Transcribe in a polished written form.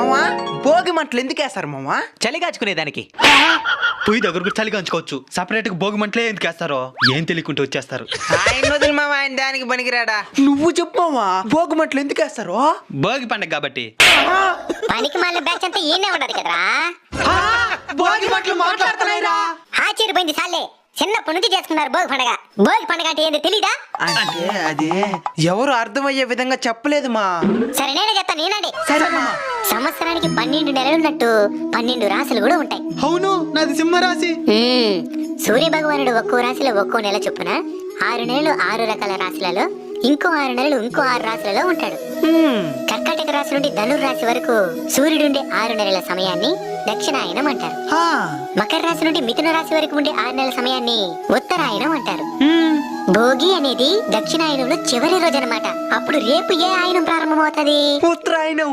మావా భోగి మంటలు ఎందుకు వేస్తారు మావా? చలి కాచుకునేదానికి. పొయ్యి దగ్గరకు చలి కంచుకోవచ్చు, సపరేట్ గా భోగి మంటలే ఎందుకు వేస్తారో ఏం తెలియకుంటూ వచ్చేస్తారు. ఆయన వదిలి మావా, ఆయన దానికి పనికిరాడా. నువ్వు చెప్పు మావా, భోగి మంటలు ఎందుకు వేస్తారు? భోగి పండగ కాబట్టి. పనికి మళ్ళీ బ్యాచ్ అంతా ఈయనే ఉండదు కదరా. భోగి మంటలు మాట్లాడుతున్నాయిరా. ఆశ్చర్యపోయింది సాలే. చిన్నప్పటి నుంచి చేసుకున్నారు భోగి పండగ. భోగి పండగ అంటే ఏంది తెలీదా? అంటే అది ఎవరు అర్థమయ్యే విధంగా చెప్పలేదు మా. సరే నేనే చెప్తాను, నేనండి. సరే మా. సంవత్సరానికి 12 నెలలున్నట్టు 12 రాశులు కూడా ఉంటాయి. అవును, నాది సింహరాశి. సూర్య భగవానుడు ఒక్కో రాశిలో ఒక్కో నెల చొప్పున 6 నెలలు 6 రకాల రాశులలో, ఇంకో 6 నెలలు ఇంకో 6 రాశులలో ఉంటాడు. కర్కాటక రాశి నుండి ధనుర్రాశి వరకు సూర్యుడుండే 6 నెలల సమయాన్ని దక్షిణాయనం అంటారు. మకర రాశి నుండి మిథున రాశి వరకు ఉండే 6 నెలల సమయాన్ని ఉత్తరాయణం అంటారు. భోగి అనేది దక్షిణాయనంలో చివరి రోజు అన్నమాట. అప్పుడు రేపు ఏ ఆయనం ప్రారంభమవుతుంది? ఉత్తరాయణం.